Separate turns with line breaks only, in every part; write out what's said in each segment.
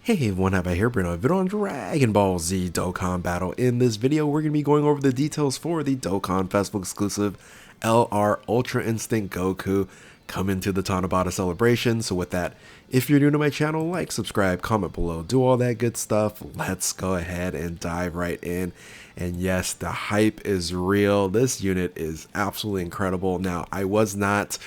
Hey everyone, how about here, Bruno? A video on Dragon Ball Z Dokkan Battle. In this video, we're going to be going over the details for the Dokkan Festival exclusive LR Ultra Instinct Goku coming to the Tanabata celebration. So with that, if you're new to my channel, like, subscribe, comment below, do all that good stuff. Let's go ahead and dive right in. And yes, the hype is real. This unit is absolutely incredible. Now, I was not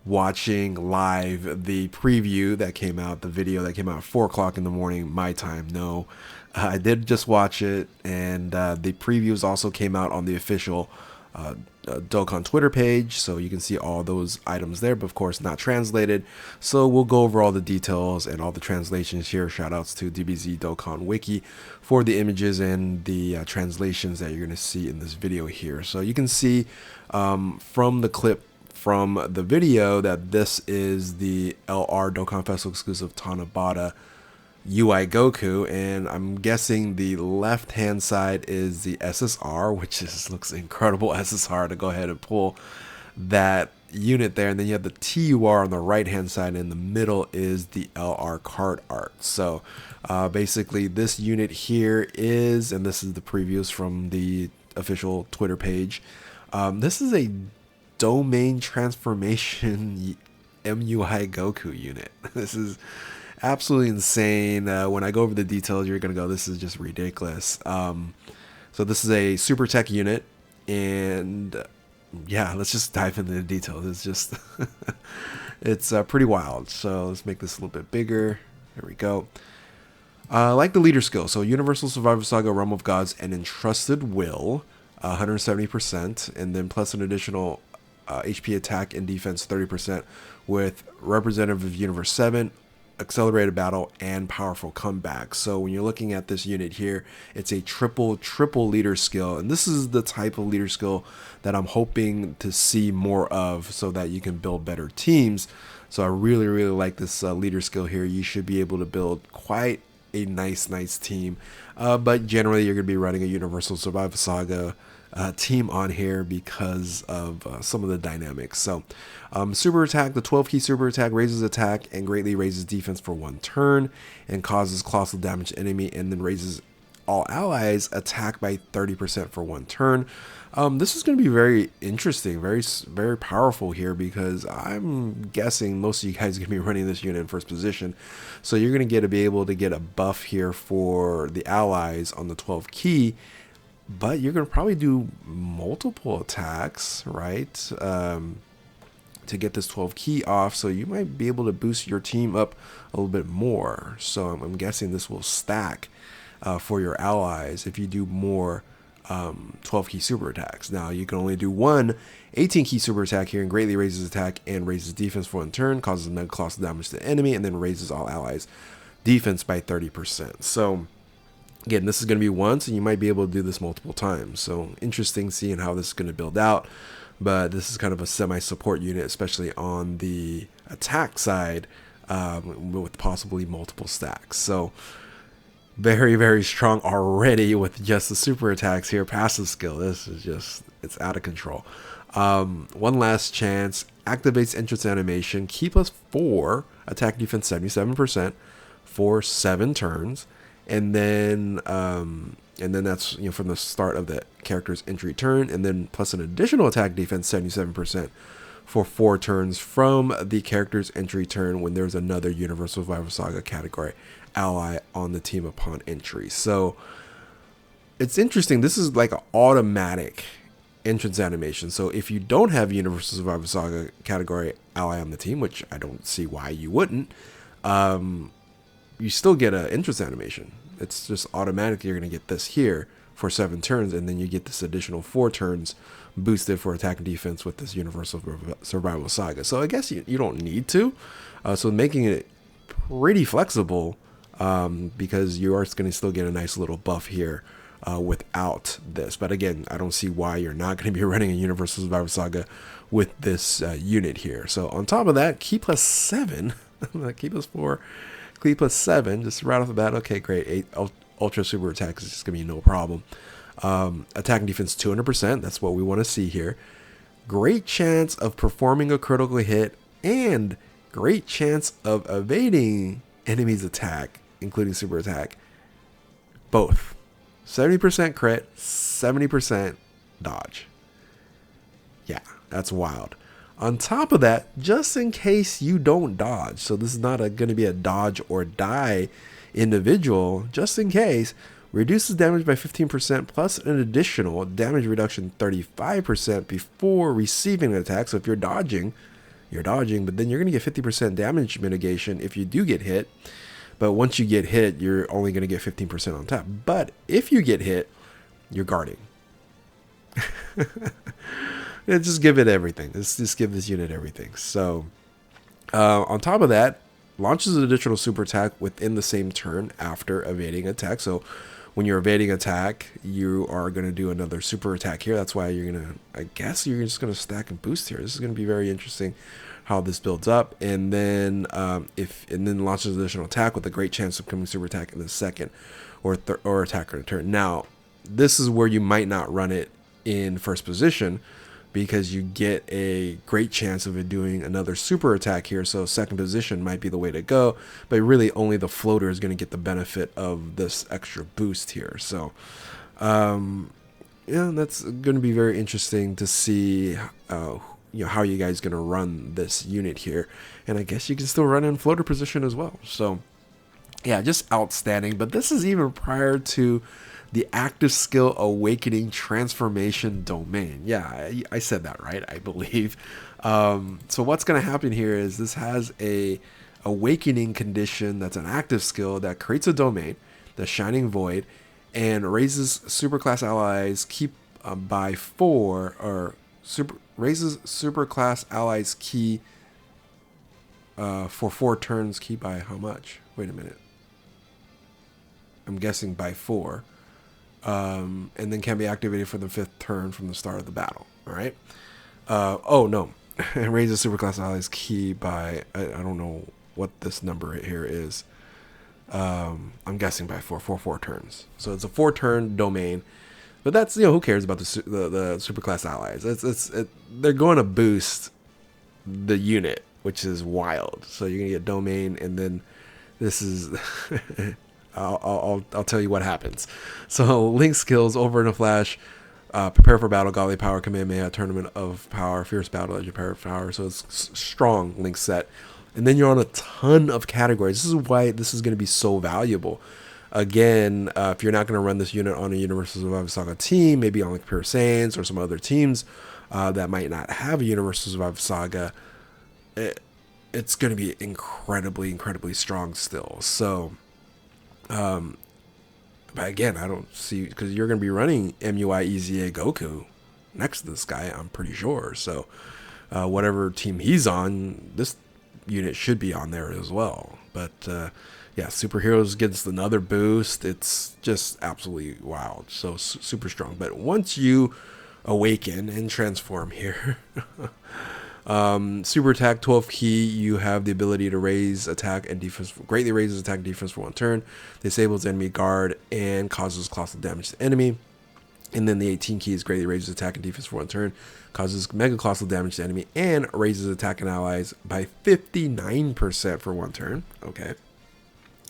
watching live the preview that came out, the video that came out at 4 o'clock in the morning, my time. No, I did just watch it, and the previews also came out on the official Dokkan Twitter page, so you can see all those items there, but of course not translated. So we'll go over all the details and all the translations here. Shout outs to DBZ Dokkan Wiki for the images and the translations that you're going to see in this video here. So you can see from the clip from the video that this is the LR Dokkan Festival exclusive Tanabata UI Goku, and I'm guessing the left hand side is the SSR, which looks incredible SSR to go ahead and pull that unit there, and then you have the TUR on the right hand side, and in the middle is the LR card art. So basically this unit here is, and this is the previews from the official Twitter page, this is a domain transformation MUI Goku unit. This is absolutely insane. When I go over the details, you're gonna go, this is just ridiculous. So this is a super tech unit, and yeah, let's just dive into the details. It's just it's pretty wild. So let's make this a little bit bigger. There we go. Like the leader skill, so Universal Survivor Saga, Realm of Gods, and Entrusted Will, 170%, and then plus an additional HP attack and defense 30% with Representative of Universe 7, Accelerated Battle, and Powerful Comeback. So when you're looking at this unit here, it's a triple leader skill, and this is the type of leader skill that I'm hoping to see more of so that you can build better teams. So I really like this leader skill here. You should be able to build quite a nice team, but generally you're going to be running a Universal Survivor Saga team on here because of some of the dynamics. So super attack, the 12 key super attack raises attack and greatly raises defense for 1 turn and causes colossal damage to enemy, and then raises all allies attack by 30% for 1 turn. This is going to be very interesting, very powerful here, because I'm guessing most of you guys are going to be running this unit in first position. So you're going to be able to get a buff here for the allies on the 12 key, but you're going to probably do multiple attacks, right? To get this 12 key off, so you might be able to boost your team up a little bit more. So I'm guessing this will stack for your allies if you do more 12 key super attacks. Now you can only do one 18 key super attack here, and greatly raises attack and raises defense for 1 turn, causes mega colossal damage to the enemy, and then raises all allies defense by 30%. So again, this is going to be once, and you might be able to do this multiple times. So interesting seeing how this is going to build out. But this is kind of a semi-support unit, especially on the attack side, with possibly multiple stacks. So very strong already with just the super attacks here. Passive skill, this is just, it's out of control. One last chance, activates entrance animation, key plus 4, attack defense 77% for 7 turns. And then that's, you know, from the start of the character's entry turn, and then plus an additional attack defense 77% for 4 turns from the character's entry turn when there's another Universal Survivor Saga category ally on the team upon entry. So it's interesting. This is like an automatic entrance animation. So if you don't have Universal Survivor Saga category ally on the team, which I don't see why you wouldn't, you still get an entrance animation. It's just automatically you're going to get this here for 7 turns, and then you get this additional 4 turns boosted for attack and defense with this Universal Survival Saga. So I guess you don't need to. So making it pretty flexible, because you are going to still get a nice little buff here without this. But again, I don't see why you're not going to be running a Universal Survivor Saga with this unit here. So on top of that, key plus 7, key plus 4, key plus 7, just right off the bat. Okay, great. 8 ultra super attacks is just gonna be no problem. Attack and defense 200%. That's what we want to see here. Great chance of performing a critical hit, and great chance of evading enemy's attack including super attack. Both. 70% crit, 70% dodge. Yeah, that's wild. On top of that, just in case you don't dodge, so this is not going to be a dodge or die individual, just in case, reduces damage by 15% plus an additional damage reduction 35% before receiving an attack. So if you're dodging, but then you're going to get 50% damage mitigation if you do get hit. But once you get hit, you're only going to get 15% on top. But if you get hit, you're guarding. Just give it everything. Just give this unit everything. So on top of that, launches an additional super attack within the same turn after evading attack. So when you're evading attack, you are going to do another super attack here. That's why you're going to, I guess you're just going to stack and boost here. This is going to be very interesting how this builds up. And then then launches an additional attack with a great chance of coming super attack in the second or attack on a turn. Now, this is where you might not run it in first position, because you get a great chance of it doing another super attack here. So second position might be the way to go, but really only the floater is going to get the benefit of this extra boost here. So yeah, that's going to be very interesting to see how you guys going to run this unit here. And I guess you can still run in floater position as well. So yeah, just outstanding. But this is even prior to the active skill awakening transformation domain. Yeah, I said that right, I believe. So what's going to happen here is this has a awakening condition that's an active skill that creates a domain, the Shining Void, and raises superclass allies keep by 4, or raises superclass allies key for 4 turns. Key by how much? Wait a minute. I'm guessing by 4. And then can be activated for the 5th turn from the start of the battle. All right. Oh no, it raises superclass allies key by I don't know what this number here is. I'm guessing by 4 turns. So it's a 4-turn domain, but that's, who cares about the superclass allies? They're going to boost the unit, which is wild. So you're gonna get domain, and then this is. I'll tell you what happens. So link skills, over in a flash, prepare for battle, godly power, Kamehameha, tournament of power, fierce battle, legendary power. So it's strong link set. And then you're on a ton of categories. This is why this is going to be so valuable. Again, if you're not going to run this unit on a Universal Survival Saga team, maybe on like Pure Saiyans or some other teams that might not have a Universal Survival Saga, it's going to be incredibly, incredibly strong still. So but again, I don't see, because you're going to be running MUI EZA Goku next to this guy, I'm pretty sure. So whatever team he's on, this unit should be on there as well. But yeah, Superheroes gets another boost. It's just absolutely wild. So super strong. But once you awaken and transform here, super attack 12 key, you have the ability to raise attack and defense, greatly raises attack and defense for 1 turn, disables enemy guard, and causes colossal damage to enemy. And then the 18 key is greatly raises attack and defense for 1 turn, causes mega colossal damage to enemy, and raises attack and allies by 59% for 1 turn. Okay.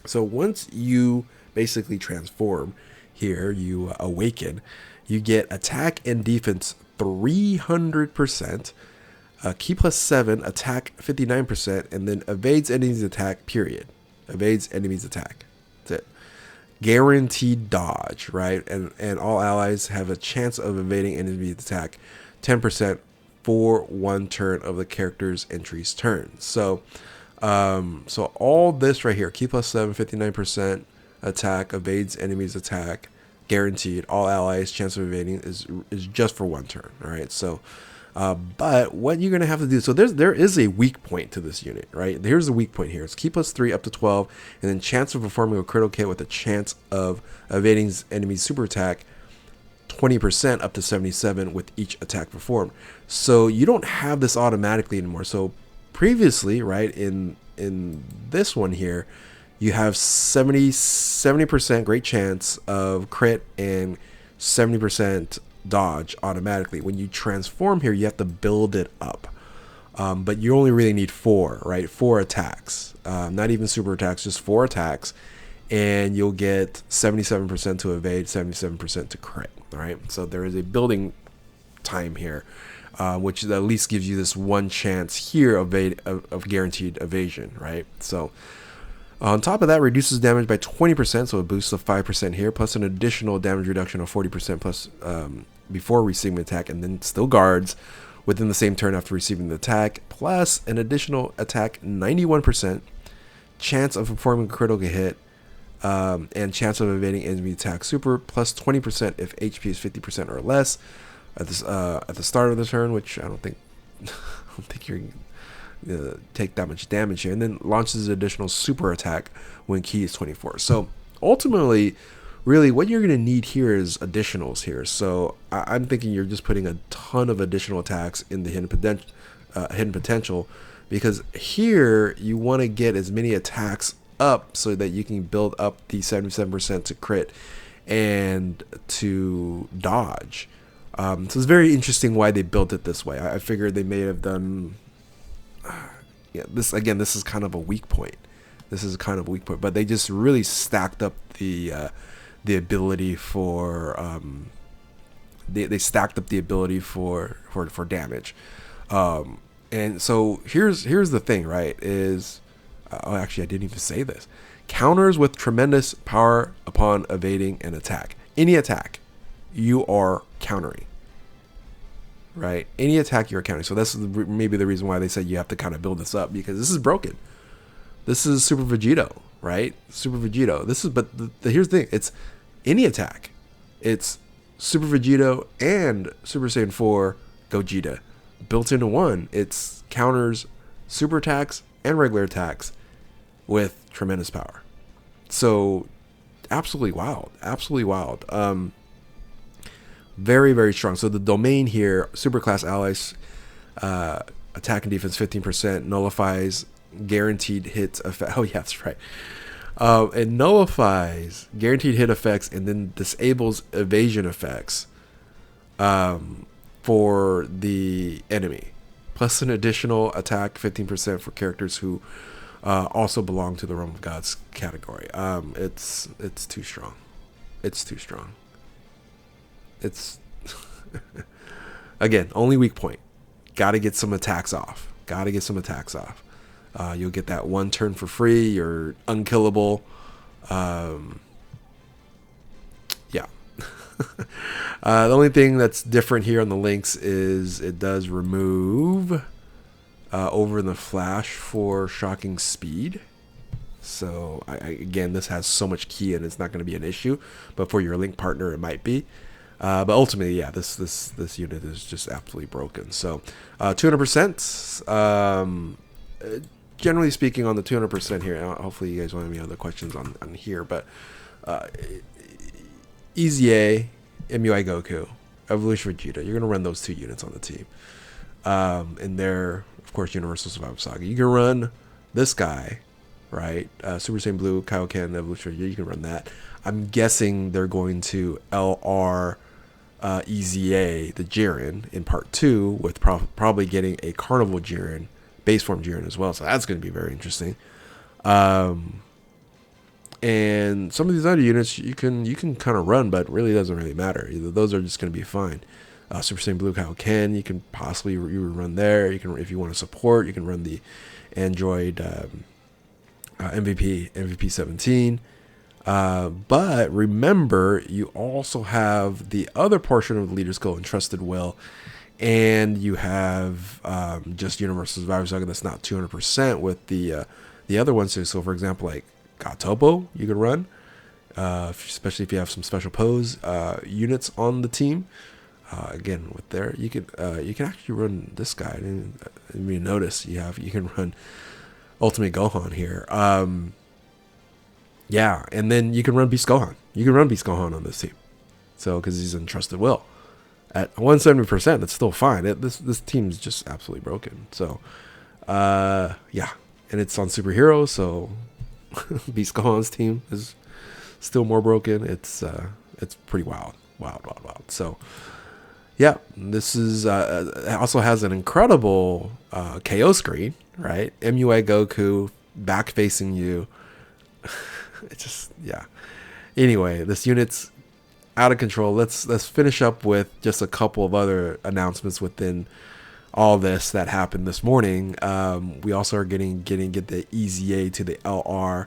So once you basically transform here, you awaken, you get attack and defense 300%. Key plus 7, attack 59%, and then evades enemies attack, period. Evades enemies attack. That's it. Guaranteed dodge, right? And all allies have a chance of evading enemies attack 10% for 1 turn of the character's entry's turn. So so all this right here, key plus 7, 59% attack, evades enemies attack, guaranteed. All allies chance of evading is just for 1 turn. All right. So but what you're going to have to do, so there is a weak point to this unit, right? Here's the weak point here. It's key plus 3 up to 12, and then chance of performing a critical hit with a chance of evading enemy's super attack 20% up to 77 with each attack performed. So you don't have this automatically anymore. So previously, right, in this one here, you have 70% great chance of crit and 70% dodge automatically. When you transform here, you have to build it up, but you only really need 4, right? 4 attacks, not even super attacks, just 4 attacks, and you'll get 77% to evade, 77% to crit. All right, so there is a building time here, which at least gives you this one chance here of guaranteed evasion, right? So on top of that, reduces damage by 20%, so it boosts of 5% here, plus an additional damage reduction of 40% plus before receiving attack, and then still guards within the same turn after receiving the attack, plus an additional attack 91%, chance of performing a critical hit, and chance of evading enemy attack super, plus 20% if HP is 50% or less at the start of the turn, which I don't think you're take that much damage here, and then launches an additional super attack when key is 24. So ultimately, really what you're going to need here is additionals here. So I'm thinking you're just putting a ton of additional attacks in the hidden potential, because here you want to get as many attacks up so that you can build up the 77% to crit and to dodge. So it's very interesting why they built it this way. I figured they may have done this is kind of a weak point. But they just really stacked up the ability for they stacked up the ability for damage. And so here's the thing, right? Is actually I didn't even say this. Counters with tremendous power upon evading an attack. Any attack, you are countering. Right, any attack you're countering. So that's maybe the reason why they said you have to kind of build this up, because this is broken. This is Super Vegito, right? Super Vegito. This is, but here's the thing: it's any attack. It's Super Vegito and Super Saiyan 4 Gogeta built into one. It's counters super attacks and regular attacks with tremendous power. So absolutely wild, absolutely wild. Very, very strong. So the domain here, superclass allies, attack and defense 15%, nullifies guaranteed hits effect. Oh yeah, that's right. It nullifies guaranteed hit effects and then disables evasion effects for the enemy, plus an additional attack 15% for characters who also belong to the Realm of Gods category. It's too strong. It's too strong. It's again, only weak point. Got to get some attacks off. You'll get that one turn for free. You're unkillable. Yeah. The only thing that's different here on the links is it does remove over in the flash for shocking speed. So again, this has so much key and it's not going to be an issue, but for your link partner, it might be. But ultimately, yeah, this unit is just absolutely broken. So 200%. Generally speaking, on the 200% here, hopefully you guys won't have any other questions on here, but Easy A, MUI Goku, Evolution Vegeta, you're going to run those two units on the team. And they're, of course, Universal Survival Saga. You can run this guy, right? Super Saiyan Blue, Kaioken, Evolution Vegeta, you can run that. I'm guessing they're going to LR EZA, the Jiren, in part 2, with probably getting a Carnival Jiren, base form Jiren as well. So that's going to be very interesting. And some of these other units you can kind of run, but really doesn't really matter. Those are just going to be fine. Super Saiyan Blue Kaioken, you can possibly run there. You can, if you want to support, you can run the Android MVP 17. But remember, you also have the other portion of the Leader's Goal, Entrusted Will, and you have just Universal Survivor Saga that's not 200% with the other ones. So for example, like Gatopo, you can run, especially if you have some special pose units on the team. Again, with there, you can actually run this guy. I didn't even notice you can run Ultimate Gohan here. Yeah, and then you can run Beast Gohan. You can run Beast Gohan on this team. So, because he's Entrusted Will. At 170%, that's still fine. This team's just absolutely broken. So, yeah. And it's on Superhero, so Beast Gohan's team is still more broken. It's pretty wild. So, yeah, this is it also has an incredible KO screen, right? MUI Goku back facing you. It's just, yeah. Anyway, this unit's out of control. Let's finish up with just a couple of other announcements within all this that happened this morning. We also are getting the EZA to the LR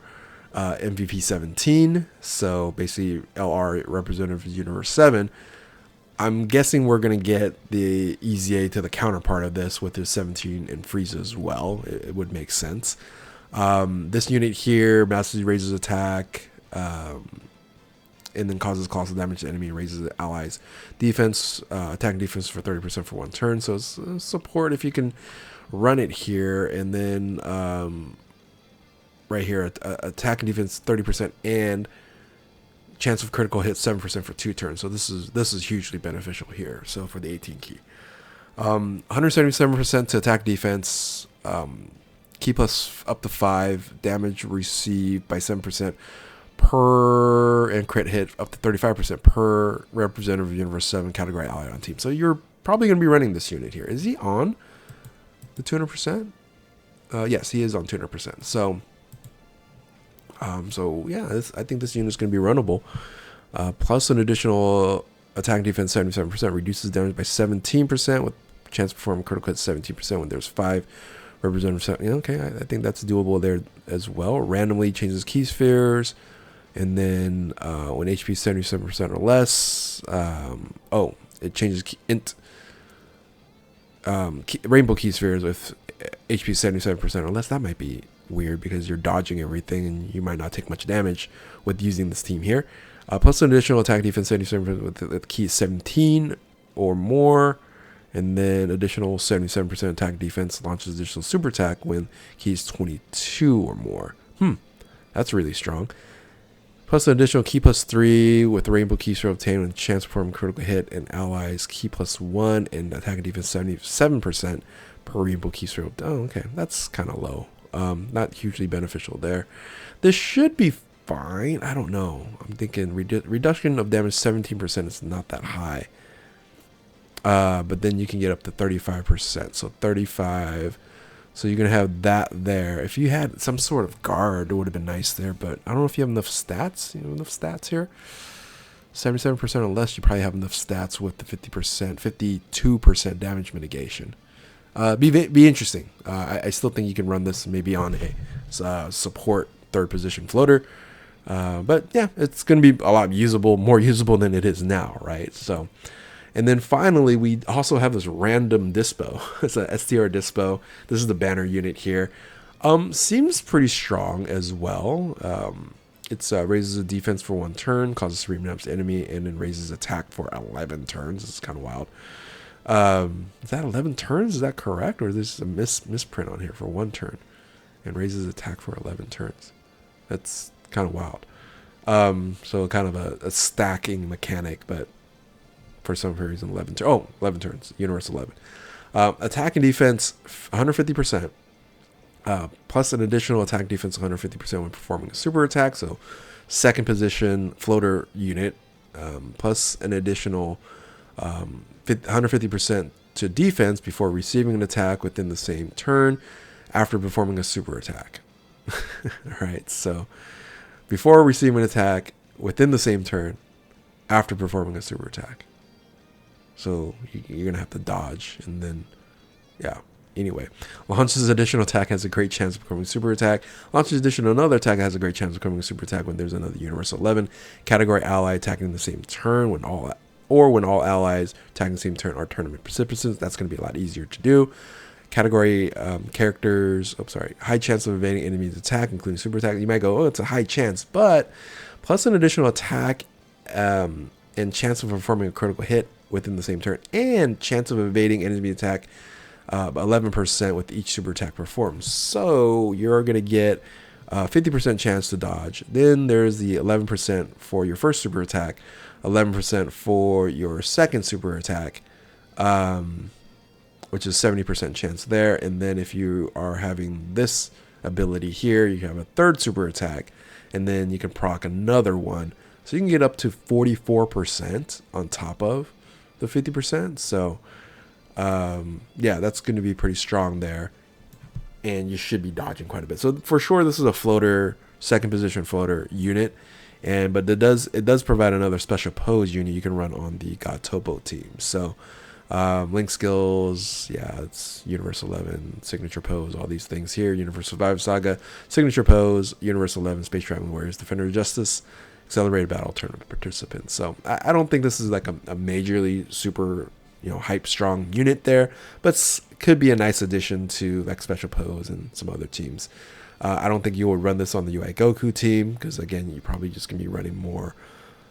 MVP 17. So basically LR Representative Universe 7. I'm guessing we're going to get the EZA to the counterpart of this with his 17 and Frieza as well. It would make sense. This unit here massively raises attack, and then causes colossal damage to enemy and raises the allies' defense, attack and defense for 30% for 1 turn. So it's support if you can run it here. And then right here, attack and defense 30% and chance of critical hit 7% for 2 turns. So this is hugely beneficial here. So for the 18 key, 177% to attack defense, key plus up to 5, damage received by 7% per, and crit hit up to 35% per Representative of Universe 7 category ally on team. So you're probably going to be running this unit here. Is he on the 200%? Yes, he is on 200%. So yeah, I think this unit is going to be runnable. Plus an additional attack defense 77%, reduces damage by 17% with chance to perform critical hit 17% when there's 5 Representative 7. Yeah, okay, I think that's doable there as well. Randomly changes key spheres. And then when HP is 77% or less, it changes rainbow key spheres with HP 77% or less. That might be weird because you're dodging everything and you might not take much damage with using this team here. Plus an additional attack defense 77% with key 17 or more. And then additional 77% attack defense launches additional super attack when key is 22 or more. That's really strong. Plus an additional key plus 3 with the rainbow key sphere obtained with chance to perform critical hit and allies key plus 1 and attack and defense 77% per rainbow key sphere. Oh, okay, that's kind of low. Not hugely beneficial there. This should be fine. I don't know. I'm thinking reduction of damage 17% is not that high. But then you can get up to 35%. So 35. So you're going to have that there. If you had some sort of guard, it would have been nice there. But I don't know if you have enough stats. You have enough stats here. 77% or less, you probably have enough stats with the 50%, 52% damage mitigation. Be interesting. I still think you can run this maybe on a support 3rd position floater. But yeah, it's going to be a lot more usable than it is now, right? So, and then finally, we also have this random dispo. It's a STR dispo. This is the banner unit here. Seems pretty strong as well. It raises the defense for 1 turn, causes 3 maps to enemy, and then raises attack for 11 turns. It's kind of wild. Is that 11 turns? Is that correct? Or is this a misprint on here for 1 turn? And raises attack for 11 turns. That's kind of wild. So kind of a stacking mechanic, but for some reason 11 turns. Universe 11. Attack and defense 150%. Plus an additional attack defense 150% when performing a super attack. So 2nd position floater unit. Plus an additional 150% to defense before receiving an attack within the same turn after performing a super attack. Alright, so before receiving an attack within the same turn after performing a super attack. So you're going to have to dodge, and then, yeah. Anyway, launches additional attack has a great chance of becoming a super attack. Launches additional another attack has a great chance of becoming a super attack when there's another Universe 11 category ally attacking the same turn when all allies attacking the same turn are tournament participants. That's going to be a lot easier to do. Category characters, high chance of evading enemies' attack, including super attack. You might go, oh, it's a high chance, but plus an additional attack and chance of performing a critical hit within the same turn, and chance of evading enemy attack 11% with each super attack performed. So you're going to get 50% chance to dodge. Then there's the 11% for your first super attack, 11% for your 2nd super attack, which is 70% chance there. And then if you are having this ability here, you have a 3rd super attack, and then you can proc another one. So you can get up to 44% on top of the 50%. So yeah, that's going to be pretty strong there, and you should be dodging quite a bit. So for sure, this is a floater second position floater unit. But it does provide another special pose unit you can run on the God Topo team. So link skills, yeah, it's Universe 11, signature pose, all these things here. Universe Survivor Saga, signature pose, Universe 11, Space Traveling Warriors, Defender of Justice, accelerated battle tournament participants. So I don't think this is like a majorly super hype strong unit there, but could be a nice addition to like special pose and some other teams. I don't think you will run this on the UI Goku team because, again, you're probably just going to be running more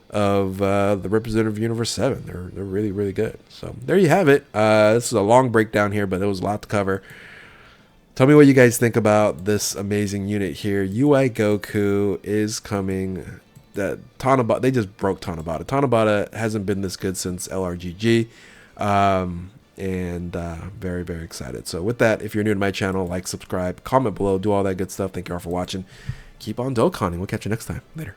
of the representative Universe 7. They're really, really good. So there you have it. This is a long breakdown here, but there was a lot to cover. Tell me what you guys think about this amazing unit here. UI Goku is coming. Tanabata, they just broke Tanabata. Tanabata hasn't been this good since LRGG. Very, very excited. So with that, if you're new to my channel, like, subscribe, comment below, do all that good stuff. Thank you all for watching. Keep on Dokkaning. We'll catch you next time. Later.